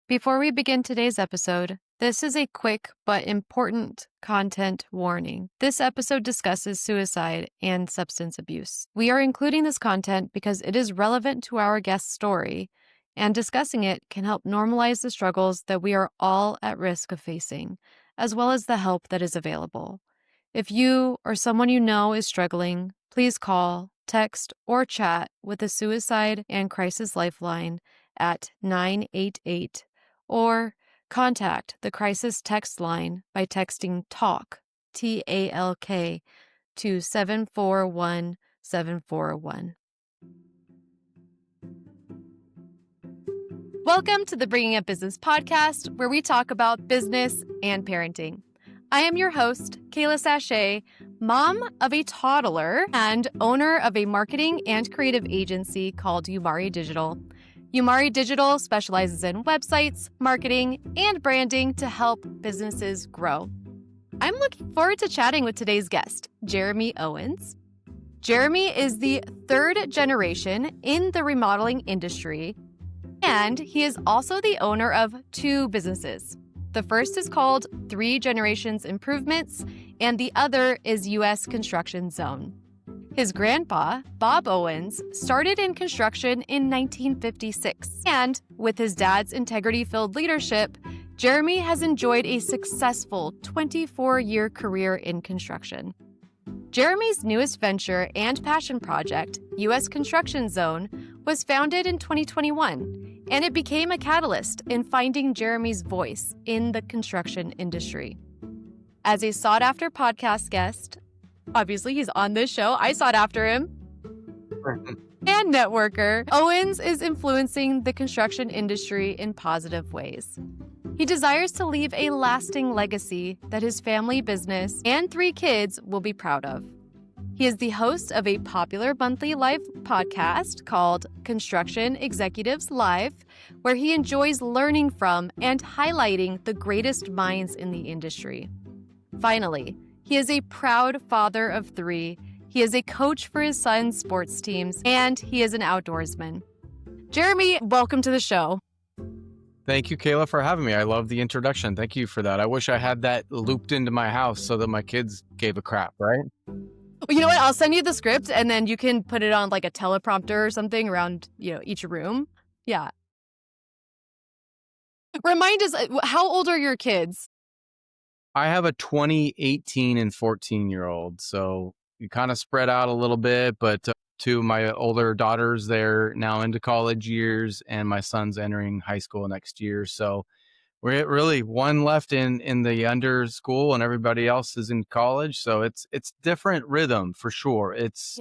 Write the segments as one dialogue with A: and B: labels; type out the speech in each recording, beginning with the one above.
A: Before we begin today's episode, this is a quick but important content warning. This episode discusses suicide and substance abuse. We are including this content because it is relevant to our guest's story, and discussing it can help normalize the struggles that we are all at risk of facing, as well as the help that is available. If you or someone you know is struggling, please call, text, or chat with the Suicide and Crisis Lifeline at 988, or contact the crisis text line by texting TALK, TALK, to 741-741. Welcome to the Bringing Up Business podcast, where we talk about business and parenting. I am your host, Kaila Sachse, mom of a toddler and owner of a marketing and creative agency called Umari Digital. Umari Digital specializes in websites, marketing, and branding to help businesses grow. I'm looking forward to chatting with today's guest, Jeremy Owens. Jeremy is the third generation in the remodeling industry, and he is also the owner of two businesses. The first is called 3 Generations Improvements, and the other is U.S. Construction Zone. His grandpa, Bob Owens, started in construction in 1956. And with his dad's integrity-filled leadership, Jeremy has enjoyed a successful 24-year career in construction. Jeremy's newest venture and passion project, U.S. Construction Zone, was founded in 2021, and it became a catalyst in finding Jeremy's voice in the construction industry. As a sought-after podcast guest, obviously he's on this show, I sought after him, and networker, Owens is influencing the construction industry in positive ways. He desires to leave a lasting legacy that his family business and 3 kids will be proud of. He is the host of a popular monthly live podcast called Construction Executives Live, where he enjoys learning from and highlighting the greatest minds in the industry. Finally, he is a proud father of 3. He is a coach for his son's sports teams, and he is an outdoorsman. Jeremy, welcome to the show.
B: Thank you, Kaila, for having me. I love the introduction. Thank you for that. I wish I had that looped into my house so that my kids gave a crap, right?
A: You know what? I'll send you the script, and then you can put it on like a teleprompter or something around, each room. Yeah. Remind us, how old are your kids?
B: I have a 20, 18, and 14-year-old. So you kind of spread out a little bit, but 2 of my older daughters, they're now into college years, and my son's entering high school next year. So we're really one left in the under school, and everybody else is in college. So it's different rhythm for sure. It's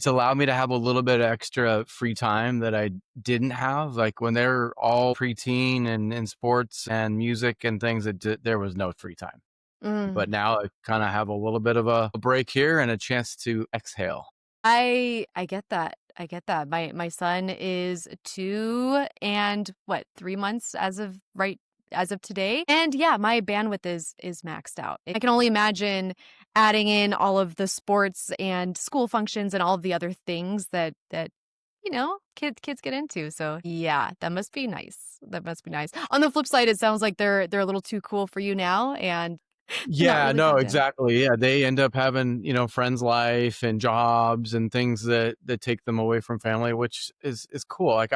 B: allowed me to have a little bit of extra free time that I didn't have. Like when they're all preteen and in sports and music and things, there was no free time. But now I kind of have a little bit of a break here and a chance to exhale.
A: I get that. I get that. My son is 2 and 3 months as of today. And yeah, my bandwidth is maxed out. I can only imagine adding in all of the sports and school functions and all of the other things that kids get into. So yeah, that must be nice. That must be nice. On the flip side, it sounds like they're a little too cool for you now, and
B: Yeah,
A: really
B: no,
A: fun.
B: exactly. Yeah, they end up having, friends life and jobs and things that take them away from family, which is cool. Like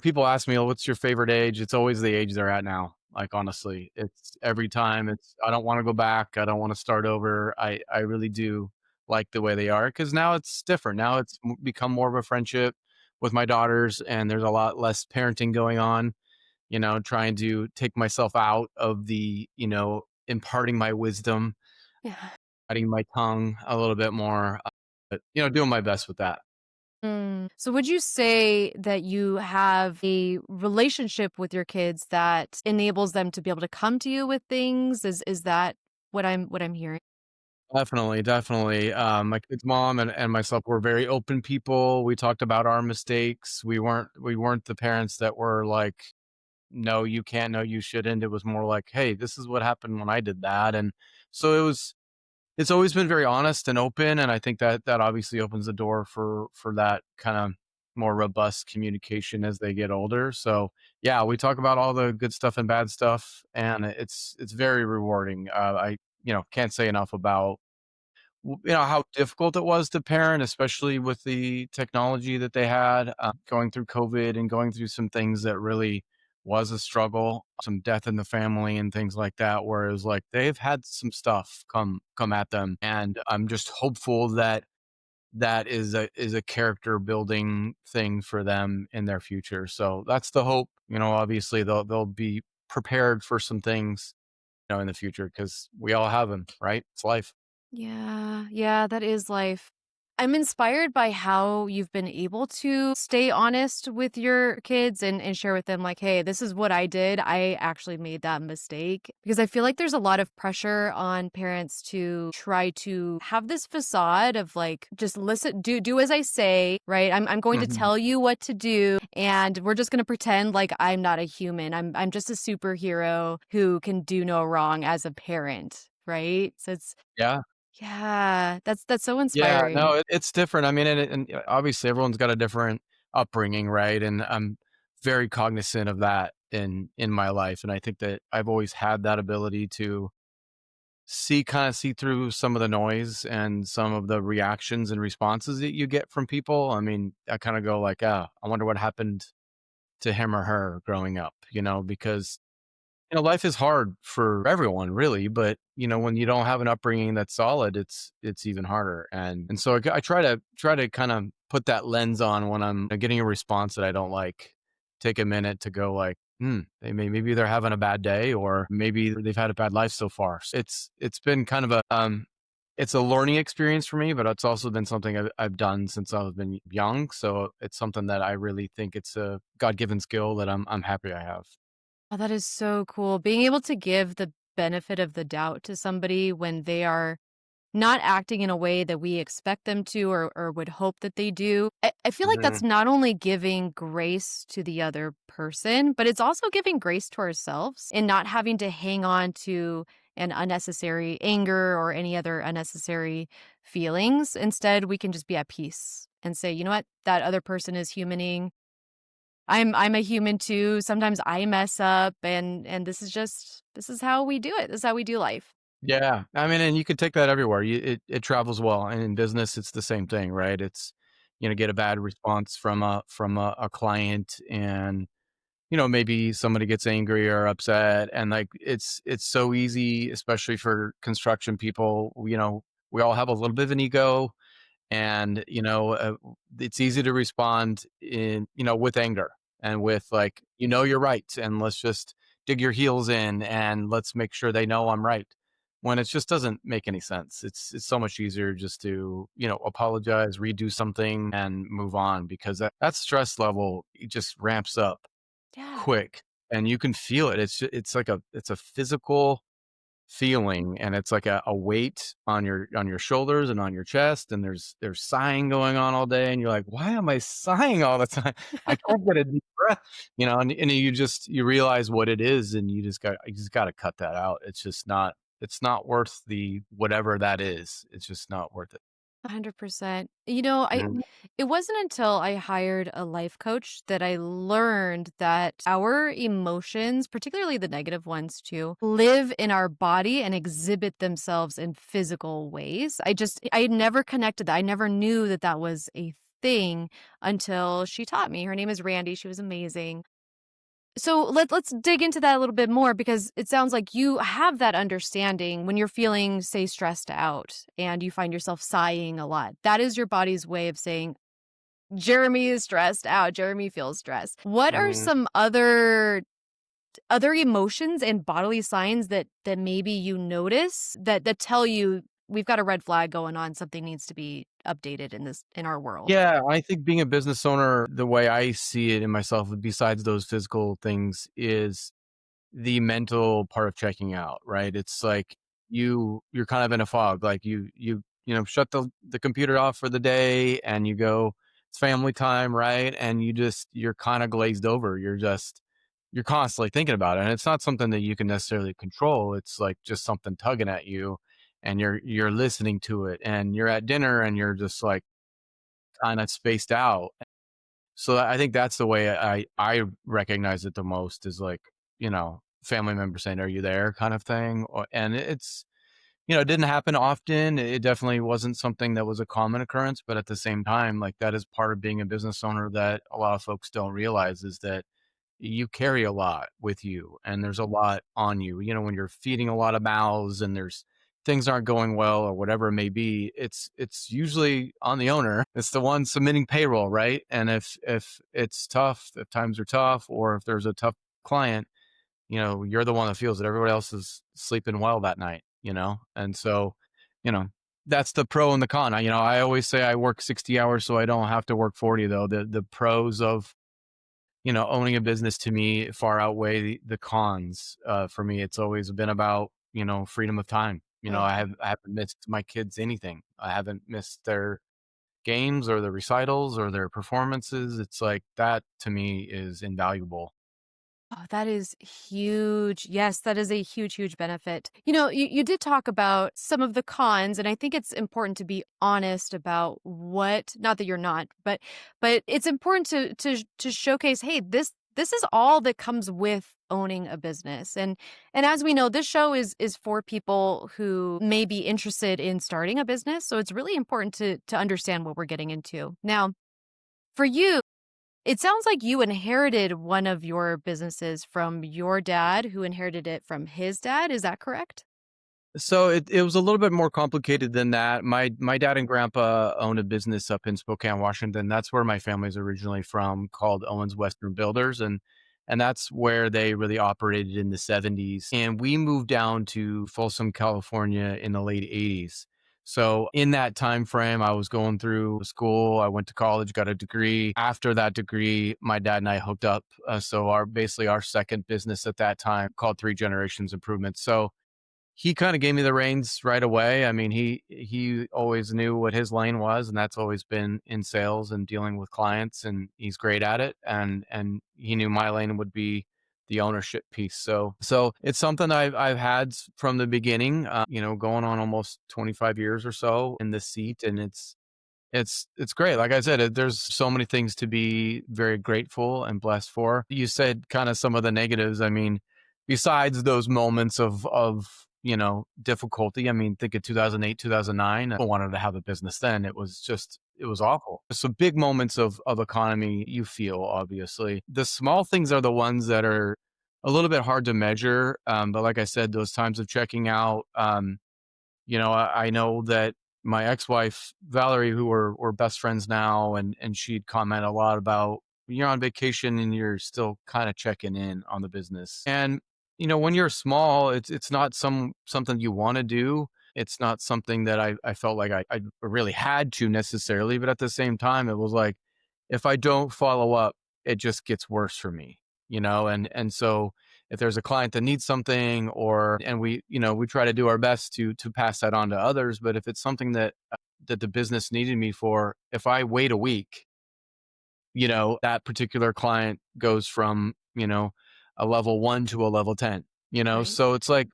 B: people ask me, "Oh, what's your favorite age?" It's always the age they're at now. Like honestly, it's every time I don't want to go back. I don't want to start over. I really do like the way they are because now it's different. Now it's become more of a friendship with my daughters, and there's a lot less parenting going on. Trying to take myself out of the, imparting my wisdom,
A: Yeah.
B: biting my tongue a little bit more, but, doing my best with that.
A: So would you say that you have a relationship with your kids that enables them to be able to come to you with things? Is that what I'm hearing?
B: Definitely, definitely. My kid's mom and myself were very open people. We talked about our mistakes. We weren't the parents that were like, no, you can't, no, you shouldn't. It was more like, hey, this is what happened when I did that. And so it's always been very honest and open. And I think that obviously opens the door for that kind of more robust communication as they get older. So yeah, we talk about all the good stuff and bad stuff, and it's very rewarding. I can't say enough about how difficult it was to parent, especially with the technology that they had, going through COVID and going through some things that really was a struggle, some death in the family and things like that, where it was like they've had some stuff come at them. And I'm just hopeful that that is a character building thing for them in their future. So that's the hope. Obviously they'll be prepared for some things, in the future, because we all have them, right? It's life.
A: Yeah, yeah, that is life. I'm inspired by how you've been able to stay honest with your kids and share with them, like, hey, this is what I did. I actually made that mistake. Because I feel like there's a lot of pressure on parents to try to have this facade of like, just listen, do as I say, right? I'm going to
B: Mhm.
A: tell you what to do, and we're just gonna pretend like I'm not a human. I'm just a superhero who can do no wrong as a parent, right? So it's
B: Yeah.
A: yeah, that's so
B: Yeah, no,
A: inspiring.
B: it's different. I mean, obviously everyone's got a different upbringing, right? And I'm very cognizant of that in my life, and I think that I've always had that ability to see through some of the noise and some of the reactions and responses that you get from people. I mean, I kind of go like, "Ah, I wonder what happened to him or her growing up," because life is hard for everyone, really, but when you don't have an upbringing that's solid, it's even harder. And so I try to kind of put that lens on when I'm getting a response that I don't like. Take a minute to go like, maybe they're having a bad day, or maybe they've had a bad life so far. So it's been kind of it's a learning experience for me, but it's also been something I've done since I've been young. So it's something that I really think it's a God given skill that I'm happy I have.
A: Oh, that is so cool. Being able to give the benefit of the doubt to somebody when they are not acting in a way that we expect them to or would hope that they do. I feel like that's not only giving grace to the other person, but it's also giving grace to ourselves and not having to hang on to an unnecessary anger or any other unnecessary feelings. Instead, we can just be at peace and say, you know what, that other person is humaning. I'm a human too. Sometimes I mess up and this is how we do it. This is how we do life.
B: Yeah, I mean, and you could take that everywhere. It travels well, and in business, it's the same thing, right? It's get a bad response from a client, and maybe somebody gets angry or upset, and like it's so easy, especially for construction people. We all have a little bit of an ego, and it's easy to respond with anger and with like, you're right, and let's just dig your heels in and let's make sure they know I'm right, when it just doesn't make any sense. It's so much easier just to apologize, redo something, and move on, because that stress level, it just ramps up
A: Yeah.
B: quick, and you can feel it. It's a physical feeling, and it's like a weight on your shoulders and on your chest, and there's sighing going on all day, and you're like, why am I sighing all the time? I can't get a deep breath, and you realize what it is, and you just got to cut that out. It's not worth the whatever that is. It's just not worth it.
A: 100%. You know,
B: Mhm.
A: it wasn't until I hired a life coach that I learned that our emotions, particularly the negative ones too, live in our body and exhibit themselves in physical ways. I had never connected that. I never knew that that was a thing until she taught me. Her name is Randy. She was amazing. So let's dig into that a little bit more, because it sounds like you have that understanding when you're feeling, say, stressed out and you find yourself sighing a lot. That is your body's way of saying, Jeremy is stressed out. Jeremy feels stressed. What are
B: Mhm.
A: some other emotions and bodily signs that maybe you notice that tell you we've got a red flag going on, something needs to be updated in our world?
B: Yeah, I think being a business owner, the way I see it in myself, besides those physical things, is the mental part of checking out, right? It's like you're kind of in a fog. Like shut the computer off for the day, and you go, it's family time, right? And you're kind of glazed over. You're constantly thinking about it. And it's not something that you can necessarily control. It's like just something tugging at you, and you're listening to it, and you're at dinner and you're just like kind of spaced out. So I think that's the way I recognize it the most is like, family members saying, "Are you there?" kind of thing. And it's, it didn't happen often. It definitely wasn't something that was a common occurrence, but at the same time, like that is part of being a business owner that a lot of folks don't realize is that you carry a lot with you and there's a lot on you. When you're feeding a lot of mouths and there's things aren't going well or whatever it may be, it's usually on the owner. It's the one submitting payroll, right? And if it's tough, if times are tough, or if there's a tough client, you're the one that feels that everybody else is sleeping well that night. And so, you know, that's the pro and the con. I always say I work 60 hours so I don't have to work 40 though. The pros of, owning a business to me far outweigh the cons. For me, it's always been about, freedom of time.
A: Oh,
B: I haven't missed my kids anything. I haven't missed their games or the recitals or their performances. It's like that to me is invaluable.
A: oh, that is huge. Yes, that is a huge, huge benefit. You did talk about some of the cons, and I think it's important to be honest about what, not that you're not, but it's important to showcase, hey, this is all that comes with owning a business. And as we know, this show is for people who may be interested in starting a business. So it's really important to understand what we're getting into. Now, for you, it sounds like you inherited one of your businesses from your dad, who inherited it from his dad. Is that correct?
B: So it was a little bit more complicated than that. My dad and grandpa owned a business up in Spokane, Washington. That's where my family's originally from, called Owens Western Builders, and that's where they really operated in the 70s. And we moved down to Folsom, California in the late 80s. So in that time frame, I was going through school. I went to college, got a degree. After that degree, my dad and I hooked up. So our second business at that time, called Three Generations Improvements. So he kind of gave me the reins right away. I mean, he always knew what his lane was, and that's always been in sales and dealing with clients, and he's great at it. And he knew my lane would be the ownership piece. So it's something I've had from the beginning. Going on almost 25 years or so in this seat, and it's great. Like I said, there's so many things to be very grateful and blessed for. You said kind of some of the negatives. I mean, besides those moments of difficulty. I mean, think of 2008, 2009. I wanted to have a business then. It was awful. So big moments of economy you feel, obviously. The small things are the ones that are a little bit hard to measure. But like I said, those times of checking out, I know that my ex-wife, Valerie, who we're best friends now, and she'd comment a lot about you're on vacation and you're still kind of checking in on the business. And, when you're small, it's not something you want to do. It's not something that I felt like I really had to necessarily, but at the same time, it was like, if I don't follow up, it just gets worse for me. And so if there's a client that needs something and we try to do our best to pass that on to others, but if it's something that the business needed me for, if I wait a week, that particular client goes from a level 1 to a level 10.
A: Right.
B: So it's like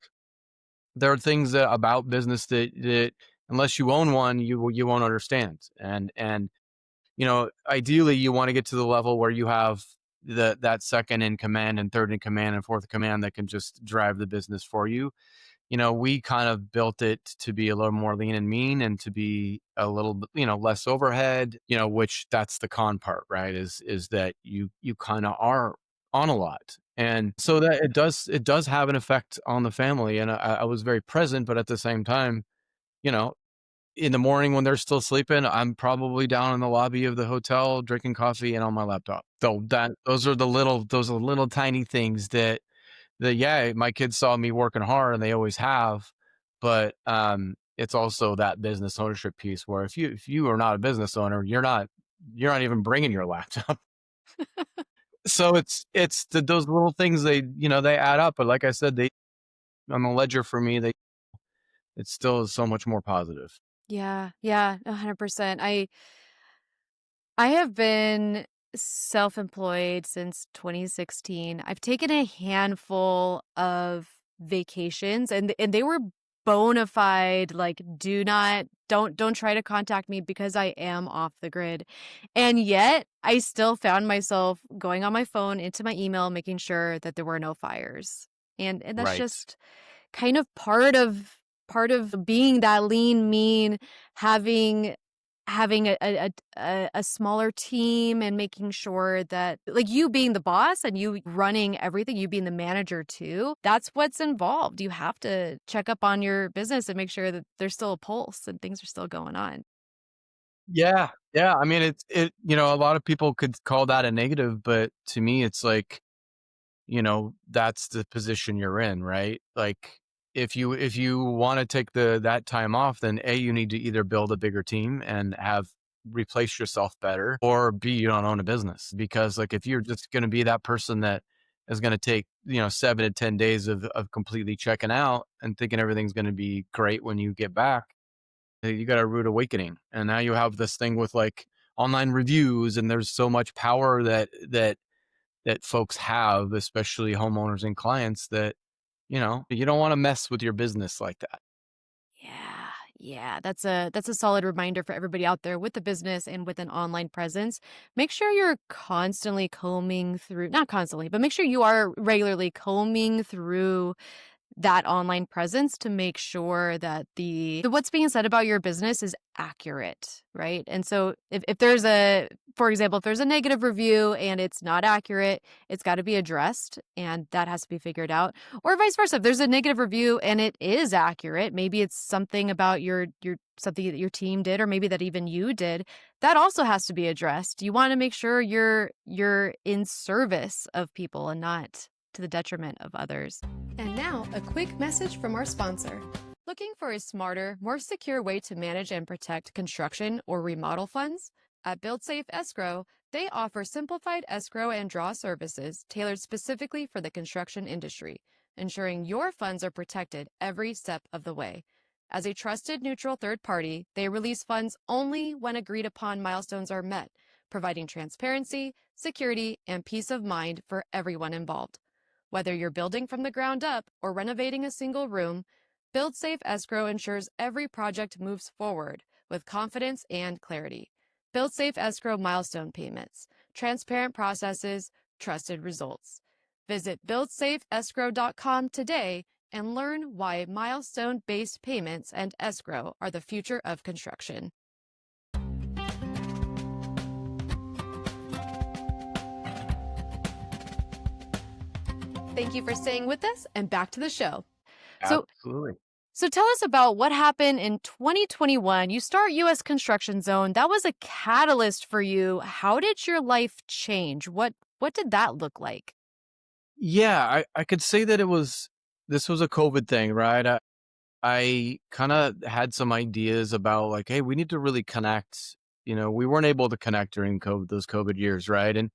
B: there are things about business that unless you own one, you won't understand. And ideally you want to get to the level where you have that second in command and third in command and fourth in command that can just drive the business for you. We kind of built it to be a little more lean and mean and to be a little bit, less overhead, which that's the con part, right? Is that you kind of are on a lot. And so that it does have an effect on the family. And I was very present, but at the same time, you know, in the morning when they're still sleeping, I'm probably down in the lobby of the hotel drinking coffee and on my laptop. So those are little tiny things that yeah, my kids saw me working hard and they always have, but it's also that business ownership piece where if you are not a business owner, you're not even bringing your laptop. So it's those little things they add up, but like I said, they on the ledger for me, it still is so much more positive.
A: Yeah, yeah, 100%. I have been self-employed since 2016. I've taken a handful of vacations and they were bona fide, like, don't try to contact me because I am off the grid. And yet I still found myself going on my phone into my email, making sure that there were no fires. And that's
B: Right.
A: just kind of part of being that lean, mean, having having a smaller team and making sure that, like, you being the boss and you running everything, you being the manager too, that's what's involved. You have to check up on your business and make sure that there's still a pulse and things are still going on.
B: Yeah. Yeah. I mean, a lot of people could call that a negative, but to me, it's like, that's the position you're in, right? Like if you want to take that time off, then A, you need to either build a bigger team and have replace yourself better, or B, you don't own a business. Because like if you're just gonna be that person that is gonna take, 7 to 10 days of completely checking out and thinking everything's gonna be great when you get back, you got a rude awakening. And now you have this thing with like online reviews, and there's so much power that folks have, especially homeowners and clients, that, you don't want to mess with your business like that.
A: Yeah, yeah, that's a solid reminder for everybody out there with a business and with an online presence. Make sure you're constantly combing through, not constantly, but make sure you are regularly combing through that online presence to make sure that the what's being said about your business is accurate, right? And so if there's for example, if there's a negative review and it's not accurate, it's got to be addressed and that has to be figured out. Or vice versa, if there's a negative review and it is accurate, maybe it's something about your something that your team did or maybe that even you did, that also has to be addressed. You want to make sure you're in service of people and not to the detriment of others. And now, a quick message from our sponsor. Looking for a smarter, more secure way to manage and protect construction or remodel funds? At BuildSafe Escrow, they offer simplified escrow and draw services tailored specifically for the construction industry, ensuring your funds are protected every step of the way. As a trusted neutral third party, they release funds only when agreed upon milestones are met, providing transparency, security, and peace of mind for everyone involved. Whether you're building from the ground up or renovating a single room, BuildSafe Escrow ensures every project moves forward with confidence and clarity. BuildSafe Escrow milestone payments, transparent processes, trusted results. Visit buildsafeescrow.com today and learn why milestone-based payments and escrow are the future of construction. Thank you for staying with us, and back to the show. So,
B: Absolutely.
A: so tell us about what happened in 2021. You start U.S. Construction Zone. That was a catalyst for you. How did your life change? What did that look like?
B: Yeah, I could say that this was a COVID thing, right? I kind of had some ideas about like, hey, we need to really connect. We weren't able to connect during those COVID years, right? And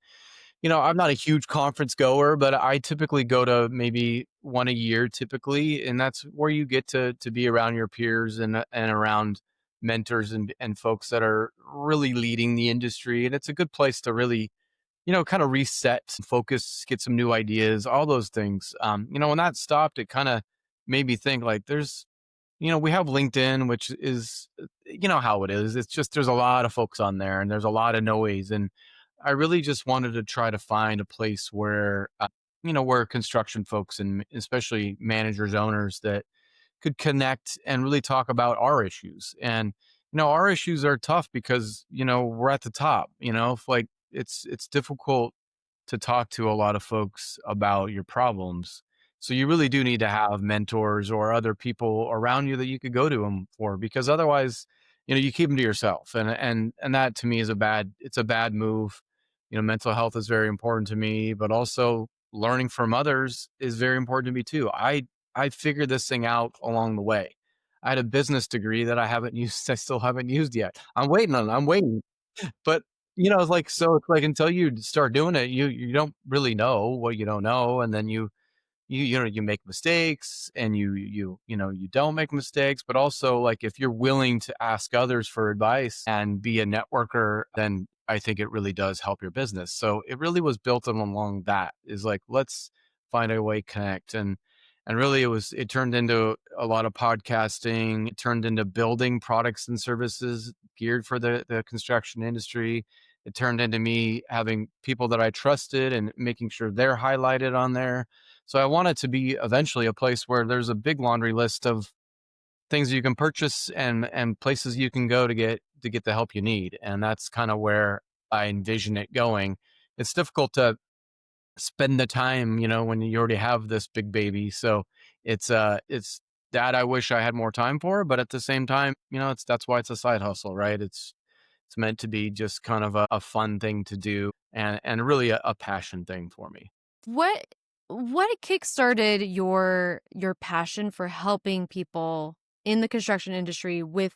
B: I'm not a huge conference goer, but I typically go to maybe one a year typically, and that's where you get to be around your peers and around mentors and folks that are really leading the industry, and it's a good place to really kind of reset, focus, get some new ideas, all those things. When that stopped, it kind of made me think like we have LinkedIn, which is, how it is. It's just, there's a lot of folks on there and there's a lot of noise. And I really just wanted to try to find a place where, where construction folks and especially managers, owners that could connect and really talk about our issues. And, our issues are tough because, we're at the top, if like it's difficult to talk to a lot of folks about your problems. So you really do need to have mentors or other people around you that you could go to them for, because otherwise, you keep them to yourself. And that to me is it's a bad move. Mental health is very important to me, but also learning from others is very important to me too. I figured this thing out along the way. I had a business degree that I haven't used. I still haven't used yet. I'm waiting. But, it's like, so it's like until you start doing it, you don't really know what you don't know. And then you make mistakes and you don't make mistakes. But also, like, if you're willing to ask others for advice and be a networker, then I think it really does help your business. So it really was built along that, is like, let's find a way to connect. And really it turned into a lot of podcasting. It turned into building products and services geared for the construction industry. It turned into me having people that I trusted and making sure they're highlighted on there. So I want it to be eventually a place where there's a big laundry list of things you can purchase and places you can go to get the help you need. And that's kind of where I envision it going. It's difficult to spend the time, when you already have this big baby. So it's that I wish I had more time for, but at the same time, that's why it's a side hustle, right? It's meant to be just kind of a fun thing to do and really a passion thing for me.
A: What what kickstarted your passion for helping people in the construction industry with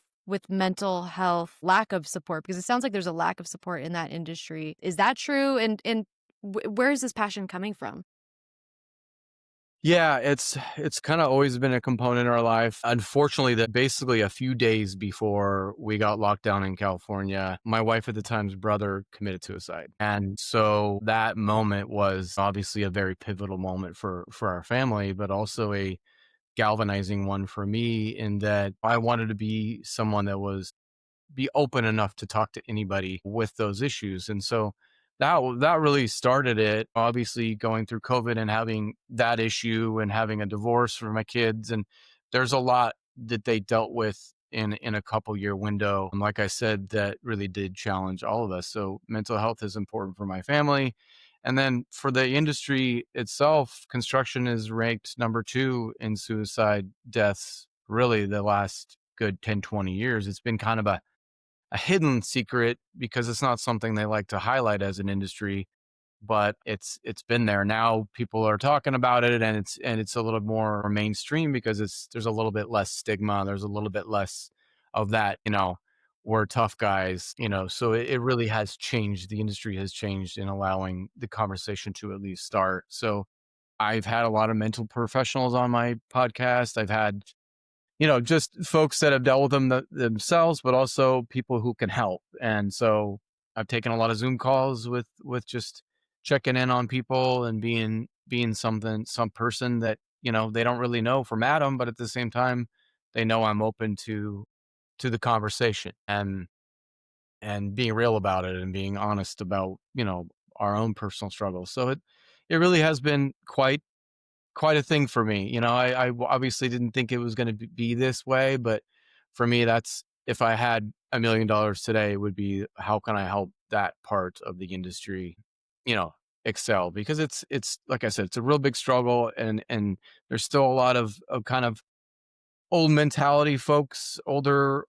A: mental health lack of support? Because it sounds like there's a lack of support in that industry. Is that true? And where is this passion coming from?
B: Yeah, it's kind of always been a component in our life. Unfortunately, that basically a few days before we got locked down in California, my wife at the time's brother committed suicide. And so that moment was obviously a very pivotal moment for our family, but also a galvanizing one for me in that I wanted to be someone that was be open enough to talk to anybody with those issues. And so that really started it. Obviously, going through COVID and having that issue and having a divorce for my kids, and there's a lot that they dealt with in a couple year window. And like I said, that really did challenge all of us. So mental health is important for my family. And then for the industry itself, construction is ranked number 2 in suicide deaths, really the last good 10, 20 years. It's been kind of a hidden secret because it's not something they like to highlight as an industry, but it's been there. Now people are talking about it and it's a little more mainstream because there's a little bit less stigma. There's a little bit less of that, we're tough guys, so it really has changed. The industry has changed in allowing the conversation to at least start. So I've had a lot of mental professionals on my podcast. I've had just folks that have dealt with them themselves, but also people who can help. And so I've taken a lot of Zoom calls with just checking in on people and being some person that, they don't really know from Adam, but at the same time, they know I'm open to the conversation and being real about it and being honest about, our own personal struggles. So it really has been quite a thing for me. I obviously didn't think it was going to be this way, but for me, that's if I had $1 million today, it would be how can I help that part of the industry, you know, excel because it's like I said, it's a real big struggle and there's still a lot of kind of old mentality folks, older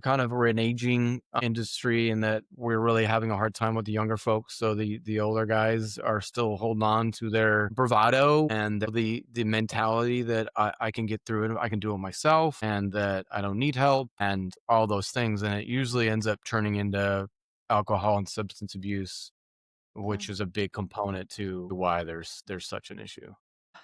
B: kind of we're an aging industry and that we're really having a hard time with the younger folks. So the older guys are still holding on to their bravado and the mentality that I can get through it, I can do it myself and that I don't need help and all those things. And it usually ends up turning into alcohol and substance abuse, which is a big component to why there's such an issue.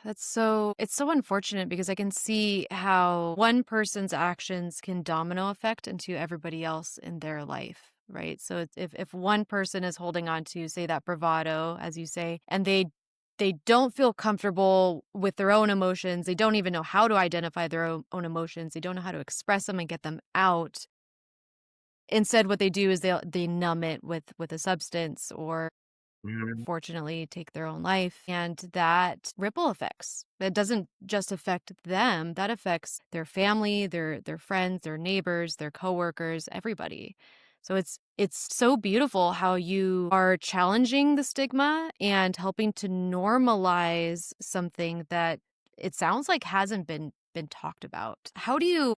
A: It's so unfortunate because I can see how one person's actions can domino effect into everybody else in their life, right? So if one person is holding on to, say, that bravado, as you say, and they don't feel comfortable with their own emotions, they don't even know how to identify their own emotions, they don't know how to express them and get them out. Instead, what they do is they numb it with a substance or
B: Mhm.
A: unfortunately take their own life, and that ripple effects, that doesn't just affect them, that affects their family, their friends, their neighbors, their coworkers, everybody. So it's so beautiful how you are challenging the stigma and helping to normalize something that it sounds like hasn't been talked about. How do you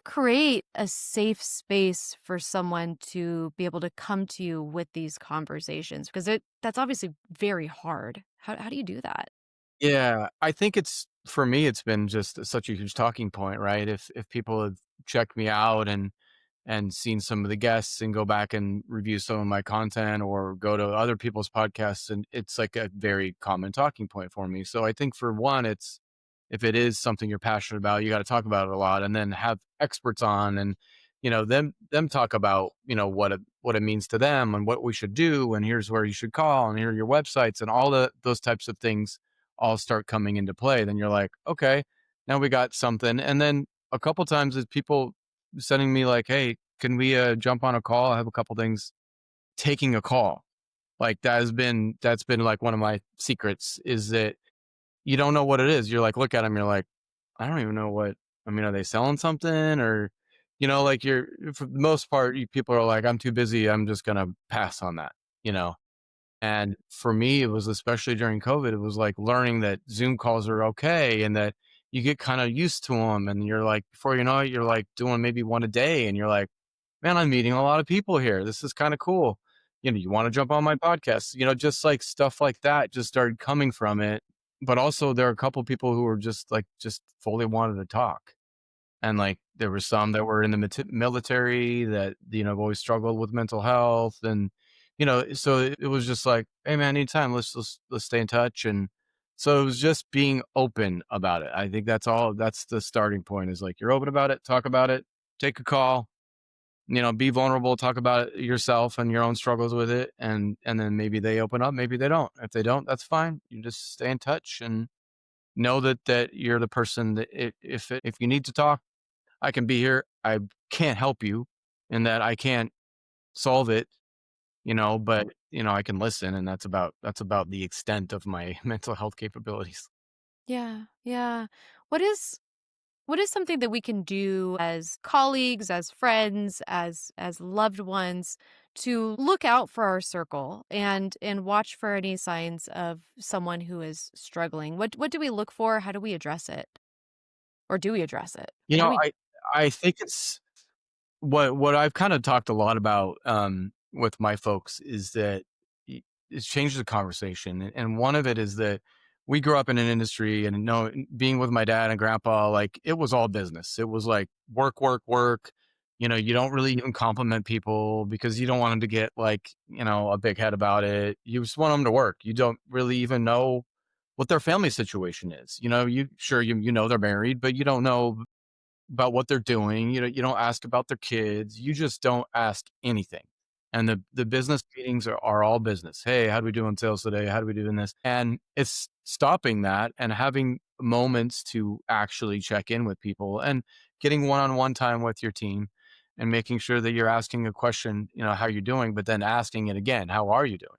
A: create a safe space for someone to be able to come to you with these conversations? Because that's obviously very hard. How do you do that?
B: Yeah, I think it's for me, it's been just such a huge talking point, right? If people have checked me out and seen some of the guests and go back and review some of my content or go to other people's podcasts, and it's like a very common talking point for me. So I think for one, it's if it is something you're passionate about, you got to talk about it a lot and then have experts on and them talk about, what it means to them and what we should do and here's where you should call and here are your websites and all those types of things all start coming into play, then you're like, okay, now we got something. And then a couple times is people sending me like, hey, can we jump on a call? I have a couple things. Taking a call, like that's been like one of my secrets, is that you don't know what it is. You're like, look at them, you're like, I don't even know what, I mean, are they selling something? Or, like you're, for the most part, people are like, I'm too busy. I'm just going to pass on that. And for me, it was especially during COVID, it was like learning that Zoom calls are okay and that you get kind of used to them. And you're like, before you know it, you're like doing maybe one a day. And you're like, man, I'm meeting a lot of people here. This is kind of cool. You want to jump on my podcast, just like stuff like that just started coming from it. But also there are a couple people who were just fully wanted to talk. And like there were some that were in the military that, have always struggled with mental health. And, so it was just like, hey man, anytime, let's stay in touch. And so it was just being open about it. I think that's the starting point, is like, you're open about it, talk about it, take a call, be vulnerable, talk about it yourself and your own struggles with it. And then maybe they open up, maybe they don't. If they don't, that's fine. You just stay in touch and know that you're the person that if you need to talk, I can be here. I can't help you and that I can't solve it, but I can listen. And that's about the extent of my mental health capabilities.
A: Yeah. Yeah. What is what is something that we can do as colleagues, as friends, as loved ones to look out for our circle and watch for any signs of someone who is struggling? What do we look for? How do we address it? Or do we address it?
B: You
A: How do
B: know,
A: we
B: I think it's what I've kind of talked a lot about with my folks is that it's changed the conversation, and one of it is that we grew up in an industry, and being with my dad and grandpa, like it was all business. It was like work, work, work. You don't really even compliment people because you don't want them to get like a big head about it. You just want them to work. You don't really even know what their family situation is. You know they're married, but you don't know about what they're doing. You don't ask about their kids. You just don't ask anything. And the business meetings are all business. Hey, how do we do on sales today? How do we do in this? And it's stopping that and having moments to actually check in with people and getting one-on-one time with your team and making sure that you're asking a question, how you're doing, but then asking it again, how are you doing?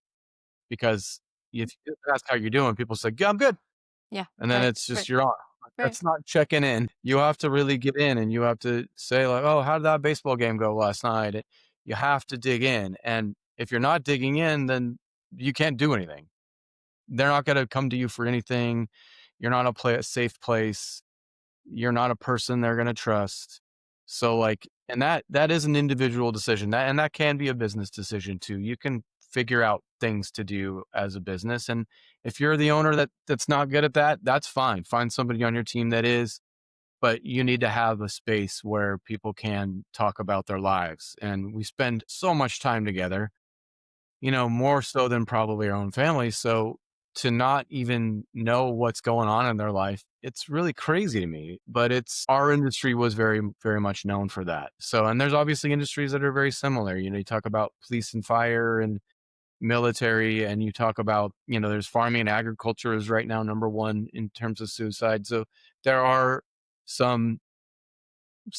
B: Because if you just ask how you're doing, people say, yeah, I'm good.
A: Yeah,
B: And then
A: right,
B: it's just
A: right,
B: you're on.
A: right.
B: That's not checking in. You have to really get in and you have to say like, "Oh, how did that baseball game go last night?" You have to dig in. And if you're not digging in, then you can't do anything. They're not gonna come to you for anything. You're not a safe place. You're not a person they're gonna trust. So like, and that is an individual decision. That can be a business decision too. You can figure out things to do as a business. And if you're the owner that's not good at that, that's fine. Find somebody on your team that is, but you need to have a space where people can talk about their lives. And we spend so much time together, more so than probably our own family. So to not even know what's going on in their life, it's really crazy to me. But our industry was very, very much known for that. So, and there's obviously industries that are very similar. You talk about police and fire and military, and you talk about, there's farming and agriculture is right now number one in terms of suicide. So there are some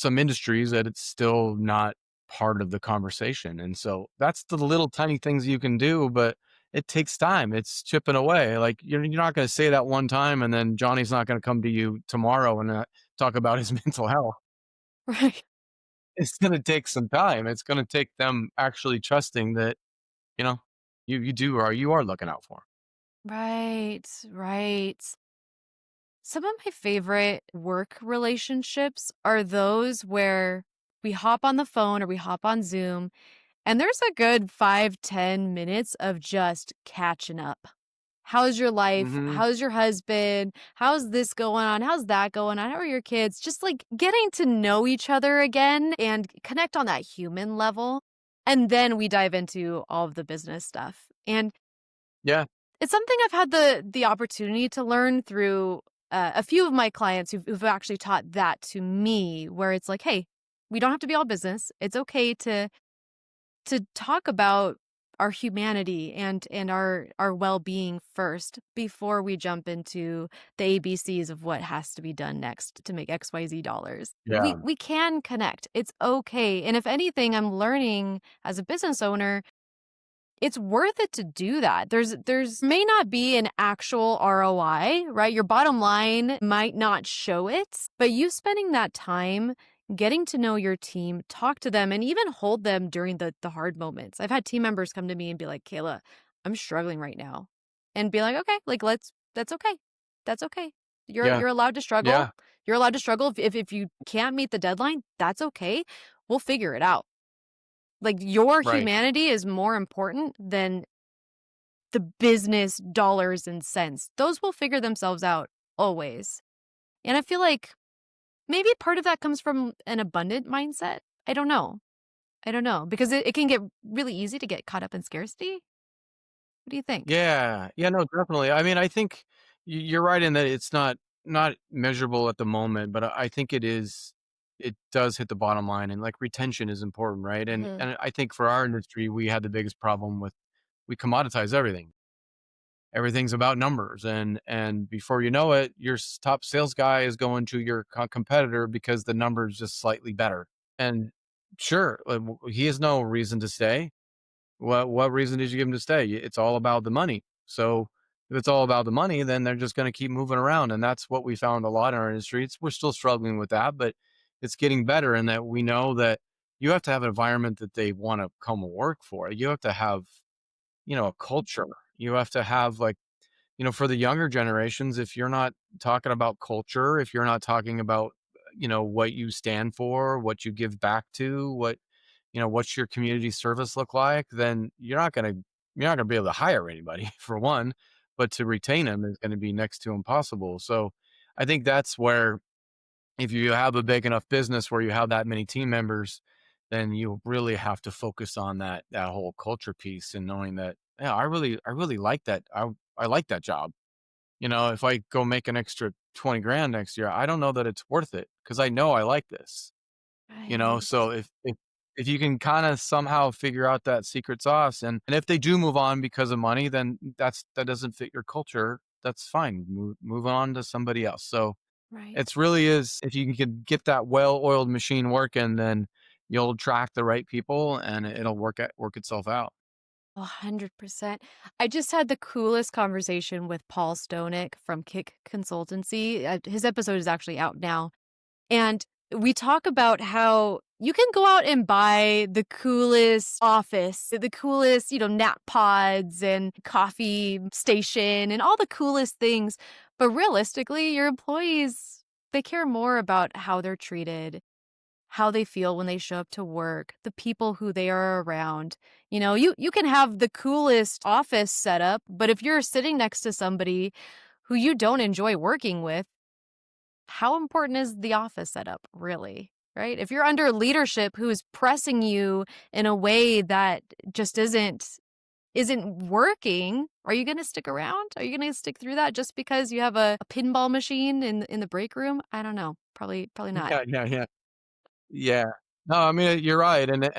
B: industries that it's still not part of the conversation. And so that's the little tiny things you can do, but it takes time. It's chipping away. Like you're not going to say that one time and then Johnny's not going to come to you tomorrow and talk about his mental health.
A: Right.
B: It's going to take some time. It's going to take them actually trusting that, you know, you do, or you are looking out for 'em.
A: Right, right. Some of my favorite work relationships are those where we hop on the phone or we hop on Zoom and there's a good 5-10 minutes of just catching up. How's your life?
B: Mhm.
A: How's your husband? How's this going on? How's that going on? How are your kids? Just like getting to know each other again and connect on that human level. And then we dive into all of the business stuff. And
B: Yeah.
A: it's something I've had the opportunity to learn through a few of my clients who've actually taught that to me, where it's like, hey, we don't have to be all business. It's okay to talk about our humanity and our well-being first before we jump into the ABCs of what has to be done next to make XYZ dollars.
B: Yeah.
A: We can connect. It's okay. And if anything, I'm learning as a business owner, it's worth it to do that. There's may not be an actual ROI, right? Your bottom line might not show it, but you spending that time getting to know your team, talk to them, and even hold them during the hard moments. I've had team members come to me and be like, Kaila, I'm struggling right now. And be like, okay, like that's okay. That's okay.
B: Yeah.
A: You're allowed to struggle.
B: Yeah.
A: You're allowed to struggle. If you can't meet the deadline, that's okay. We'll figure it out. Like your
B: Right.
A: humanity is more important than the business dollars and cents. Those will figure themselves out always. And I feel like maybe part of that comes from an abundant mindset. I don't know. I don't know because it can get really easy to get caught up in scarcity. What do you think?
B: Yeah. Yeah, no, definitely. I mean, I think you're right in that it's not measurable at the moment, but I think it does hit the bottom line, and like retention is important, right? And
A: Hmm.
B: and I think for our industry, we had the biggest problem with we commoditize everything. Everything's about numbers, and before you know it, your top sales guy is going to your competitor because the number is just slightly better. And sure, he has no reason to stay. What reason did you give him to stay? It's all about the money. So if it's all about the money, then they're just going to keep moving around, and that's what we found a lot in our industry. We're still struggling with that, but it's getting better in that we know that you have to have an environment that they want to come and work for. You have to have a culture. You have to have like for the younger generations, if you're not talking about culture, if you're not talking about, what you stand for, what you give back to, what's your community service look like, then you're not gonna be able to hire anybody for one, but to retain them is going to be next to impossible. So I think that's where if you have a big enough business where you have that many team members, then you really have to focus on that whole culture piece and knowing that, yeah, I really like that. I like that job. If I go make an extra 20 grand next year, I don't know that it's worth it because I know I like this.
A: Right.
B: So if you can kind of somehow figure out that secret sauce, and if they do move on because of money, then that doesn't fit your culture. That's fine. Move on to somebody else. So
A: Right.
B: it's really is if you can get that well-oiled machine working, then you'll attract the right people and it'll work itself out.
A: 100%. I just had the coolest conversation with Paul Stonick from Kick Consultancy. His episode is actually out now. And we talk about how you can go out and buy the coolest office, the coolest, nap pods and coffee station and all the coolest things. But realistically, your employees, they care more about how they're treated, how they feel when they show up to work, the people who they are around. You can have the coolest office setup, but if you're sitting next to somebody who you don't enjoy working with, how important is the office setup really? Right? If you're under leadership who's pressing you in a way that just isn't working, are you going to stick around? Are you going to stick through that just because you have a pinball machine in the break room? I don't know. Probably not.
B: Yeah, yeah, yeah. Yeah. No, I mean, you're right, and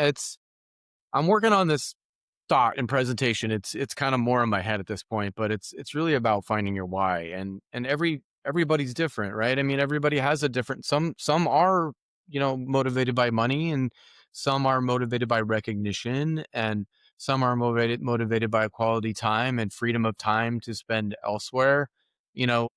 B: I'm working on this thought and presentation. It's kind of more in my head at this point, but it's really about finding your why, and everybody's different, right? I mean, everybody has a different some are, motivated by money, and some are motivated by recognition, and some are motivated by quality time and freedom of time to spend elsewhere. You know,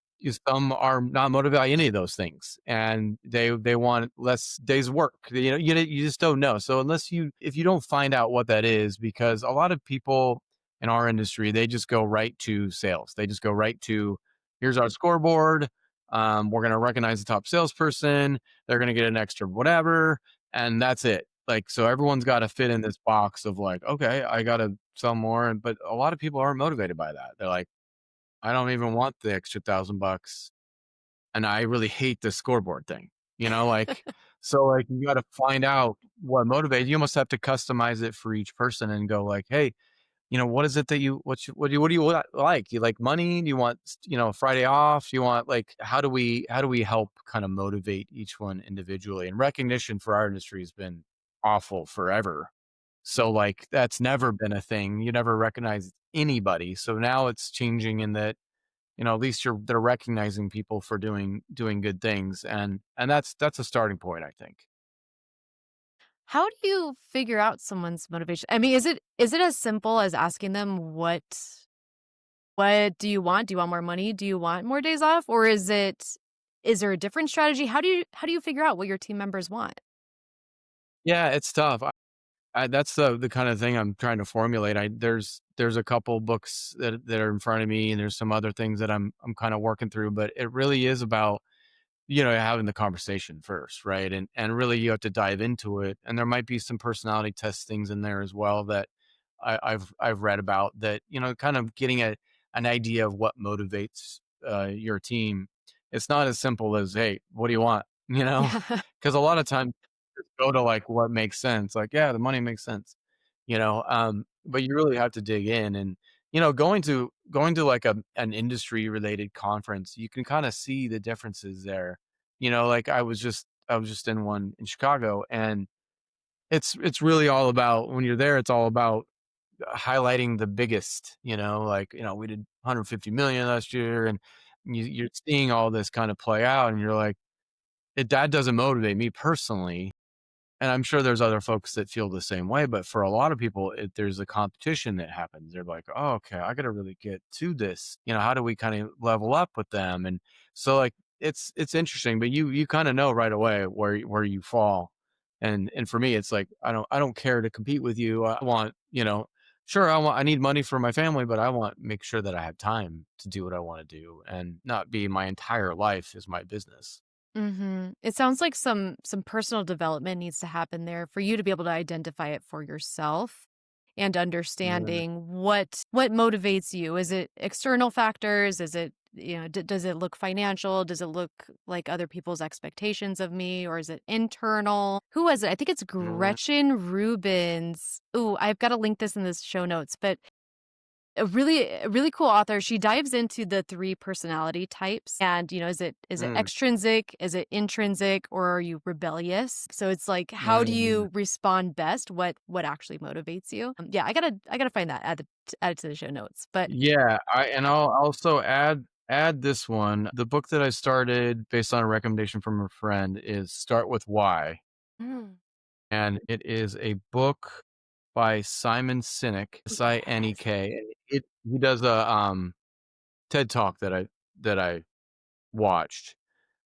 B: some are not motivated by any of those things, and they want less days work. You just don't know. So if you don't find out what that is, because a lot of people in our industry, they just go right to sales. They just go right to, here's our scoreboard. We're going to recognize the top salesperson. They're going to get an extra whatever, and that's it. Like, so everyone's got to fit in this box of like, okay, I got to sell more. But a lot of people aren't motivated by that. They're like, I don't even want the extra $1,000, and I really hate the scoreboard thing. Like, so like you got to find out what motivates. You almost have to customize it for each person and go like, hey, what is it that what do you like? You like money? Do you want, a Friday off? Do you want, like, how do we help kind of motivate each one individually? And recognition for our industry has been awful forever. So like that's never been a thing. You never recognize anybody. So now it's changing in that, at least they're recognizing people for doing good things. And that's a starting point, I think.
A: How do you figure out someone's motivation? I mean, is it as simple as asking them what do you want? Do you want more money? Do you want more days off? Or is there a different strategy? How do you figure out what your team members want?
B: Yeah, it's tough. That's the kind of thing I'm trying to formulate. There's a couple books that are in front of me, and there's some other things that I'm kind of working through. But it really is about having the conversation first, right? And really you have to dive into it. And there might be some personality test things in there as well that I've read about that, kind of getting an idea of what motivates your team. It's not as simple as, hey, what do you want?
A: Yeah.
B: Because a lot of times just go to like what makes sense. Like, yeah, the money makes sense, but you really have to dig in and going to like an industry related conference, you can kind of see the differences there. Like I was just in one in Chicago, and it's really all about when you're there, it's all about highlighting the biggest, like, we did 150 million last year, and you're seeing all this kind of play out, and you're like, that doesn't motivate me personally. And I'm sure there's other folks that feel the same way, but for a lot of people, there's a competition that happens. They're like, "Oh, okay, I got to really get to this. How do we kind of level up with them?" And so, like, it's interesting, but you kind of know right away where you fall. And for me, it's like I don't care to compete with you. I want, sure, I need money for my family, but I want make sure that I have time to do what I want to do and not be my entire life is my business.
A: It sounds like some personal development needs to happen there for you to be able to identify it for yourself and
B: Yeah.
A: understanding what motivates you. Is it external factors? Is it, does it look financial? Does it look like other people's expectations of me, or is it internal? Who was it? I think it's
B: Yeah.
A: Gretchen Rubin's. Ooh, I've got to link this in the show notes, but a really cool author. She dives into the 3 personality types and, is it
B: Mm.
A: extrinsic, is it intrinsic, or are you rebellious? So it's like, how do
B: Yeah.
A: you respond best? What actually motivates you? Yeah, I gotta find that, add it to the show notes. But
B: Yeah, I'll also add this one. The book that I started based on a recommendation from a friend is Start with Why,
A: Mm,
B: and it is a book by Simon Sinek,
A: yes.
B: Sinek. He does a TED Talk that I watched.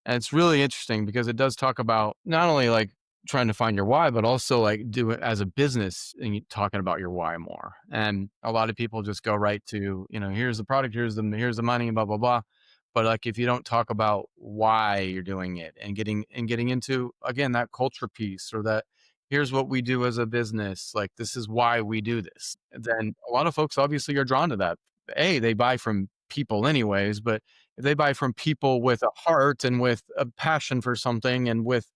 B: And it's really interesting because it does talk about not only like trying to find your why, but also like do it as a business and talking about your why more. And a lot of people just go right to, here's the product, here's the money, blah, blah, blah. But like if you don't talk about why you're doing it and getting into again that culture piece or that here's what we do as a business, like this is why we do this, then a lot of folks obviously are drawn to that. They buy from people anyways, but if they buy from people with a heart and with a passion for something and with,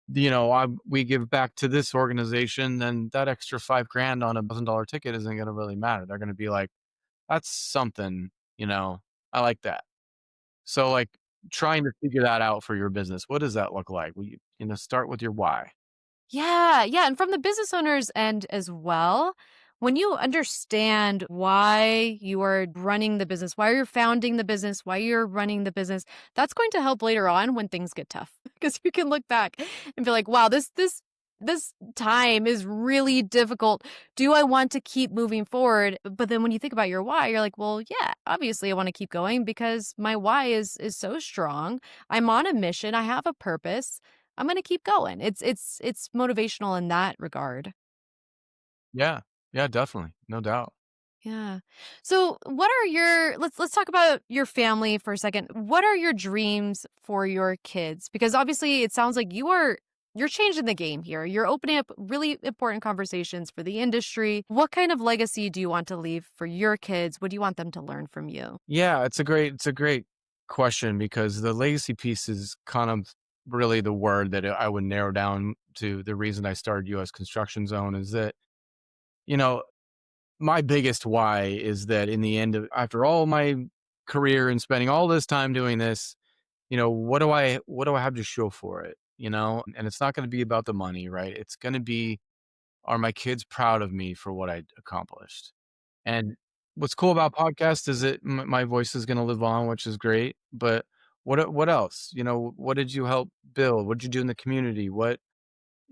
B: we give back to this organization, then that extra 5 grand on $1,000 ticket isn't going to really matter. They're going to be like, that's something, you know, I like that. So like trying to figure that out for your business. What does that look like? Start with your why.
A: Yeah, yeah, and from the business owner's end as well, when you understand why you are running the business, why you're founding the business, why you're running the business, that's going to help later on when things get tough. Because you can look back and be like, "Wow, this time is really difficult. Do I want to keep moving forward?" But then when you think about your why, you're like, "Well, yeah, obviously I want to keep going because my why is so strong. I'm on a mission, I have a purpose. I'm gonna keep going." It's motivational in that regard.
B: Yeah. Yeah, definitely. No doubt.
A: Yeah. So what are your let's talk about your family for a second. What are your dreams for your kids? Because obviously it sounds like you're changing the game here. You're opening up really important conversations for the industry. What kind of legacy do you want to leave for your kids? What do you want them to learn from you?
B: Yeah, it's a great question because the legacy piece is kind of really the word that I would narrow down to the reason I started US Construction Zone is that, you know, my biggest why is that in the end of after all my career and spending all this time doing this, what do I have to show for it? And it's not going to be about the money, right? It's going to be are my kids proud of me for what I accomplished? And what's cool about podcasts is that my voice is going to live on, which is great. But what else? What did you help build? What did you do in the community?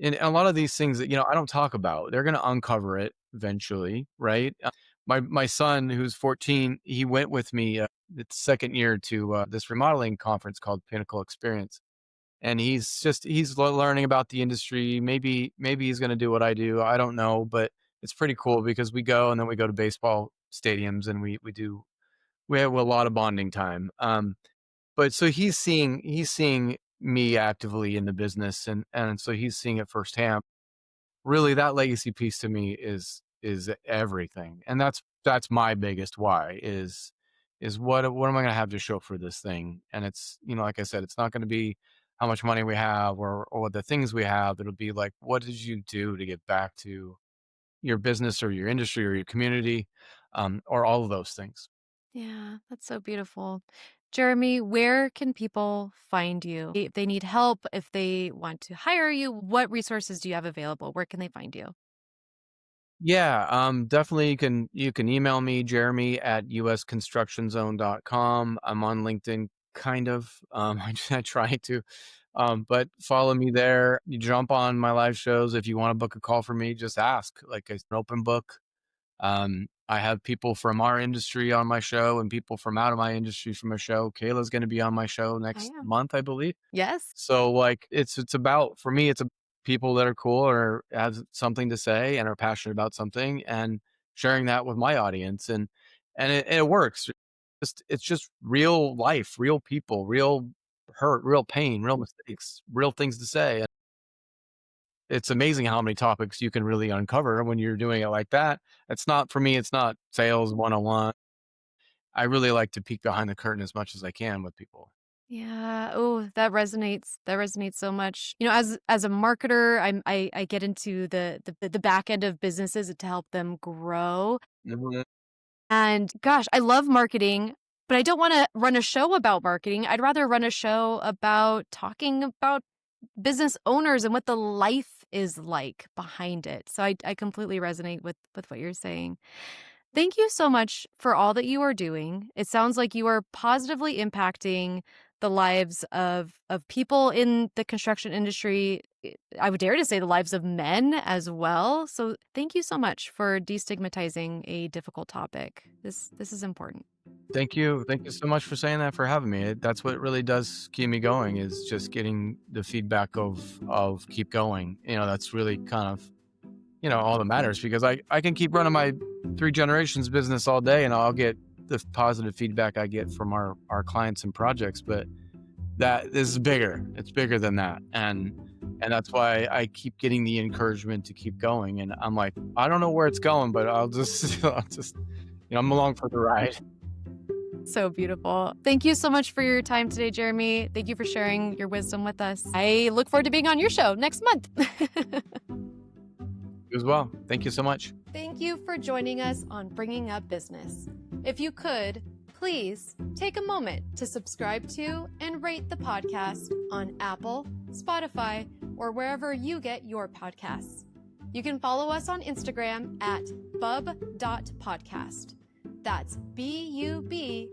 B: And a lot of these things that I don't talk about, they're going to uncover it eventually, right? My son, who's 14, he went with me its second year to this remodeling conference called Pinnacle Experience, and he's learning about the industry. Maybe he's going to do what I do. I don't know, but it's pretty cool because we go and then we go to baseball stadiums and we have a lot of bonding time. But so he's seeing me actively in the business, and so he's seeing it firsthand. Really, that legacy piece to me is everything, and that's my biggest why is what am I going to have to show for this thing? And it's like I said, it's not going to be how much money we have or what the things we have. It'll be like, what did you do to get back to your business or your industry or your community, or all of those things.
A: Yeah, that's so beautiful. Jeremy, where can people find you? If they need help, if they want to hire you, what resources do you have available? Where can they find you?
B: Yeah, definitely you can email me, Jeremy at usconstructionzone.com. I'm on LinkedIn, kind of. I try to, but follow me there. You jump on my live shows. If you want to book a call for me, just ask. Like, it's an open book. I have people from our industry on my show and people from out of my industry from my show. Kayla's going to be on my show
A: I
B: next
A: am.
B: month, I believe.
A: Yes.
B: So like it's about, for me, people that are cool or have something to say and are passionate about something and sharing that with my audience, and it works. It's just real life, real people, real hurt, real pain, real mistakes, real things to say. It's amazing how many topics you can really uncover when you're doing it like that. It's not, for me, it's not sales 101. I really like to peek behind the curtain as much as I can with people.
A: Yeah. Oh, that resonates. That resonates so much. As a marketer, I get into the back end of businesses to help them grow.
B: Mhm.
A: And gosh, I love marketing, but I don't want to run a show about marketing. I'd rather run a show about talking about business owners and what the life is like behind it. So I completely resonate with what you're saying. Thank you so much for all that you are doing. It sounds like you are positively impacting the lives of people in the construction industry. I would dare to say the lives of men as well. So thank you so much for destigmatizing a difficult topic. This is important.
B: Thank you. Thank you so much for saying that, for having me. That's what really does keep me going, is just getting the feedback of keep going. That's really kind of, all that matters, because I can keep running my three generations business all day and I'll get the positive feedback I get from our clients and projects, but that this is bigger. It's bigger than that. And that's why I keep getting the encouragement to keep going. And I'm like, I don't know where it's going, but I'll just I'm along for the ride.
A: So beautiful. Thank you so much for your time today, Jeremy. Thank you for sharing your wisdom with us. I look forward to being on your show next month.
B: You as well. Thank you so much.
A: Thank you for joining us on Bringing Up Business. If you could, please take a moment to subscribe to and rate the podcast on Apple, Spotify, or wherever you get your podcasts. You can follow us on Instagram at bub.podcast. That's BUB.podcast.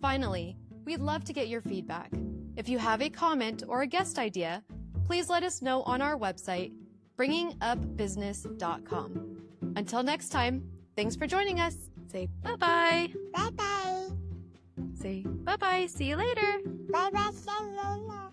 A: Finally, we'd love to get your feedback. If you have a comment or a guest idea, please let us know on our website, bringingupbusiness.com. Until next time, thanks for joining us. Say bye-bye.
C: Bye-bye.
A: Say bye-bye. See you later.
C: Bye-bye. See you later.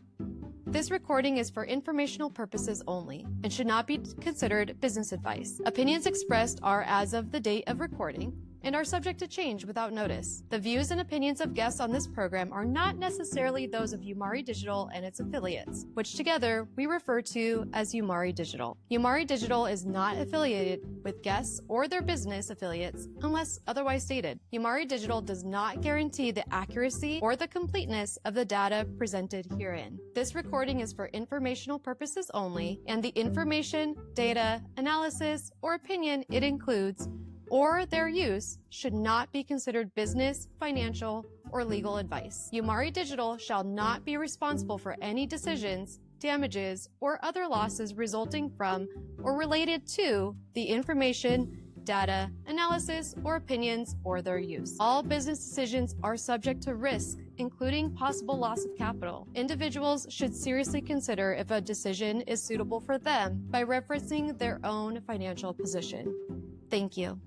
A: This recording is for informational purposes only and should not be considered business advice. Opinions expressed are as of the date of recording and are subject to change without notice. The views and opinions of guests on this program are not necessarily those of Umari Digital and its affiliates, which together we refer to as Umari Digital. Umari Digital is not affiliated with guests or their business affiliates unless otherwise stated. Umari Digital does not guarantee the accuracy or the completeness of the data presented herein. This recording is for informational purposes only, and the information, data, analysis, or opinion it includes or their use should not be considered business, financial, or legal advice. Umari Digital shall not be responsible for any decisions, damages, or other losses resulting from or related to the information, data, analysis, or opinions, or their use. All business decisions are subject to risk, including possible loss of capital. Individuals should seriously consider if a decision is suitable for them by referencing their own financial position. Thank you.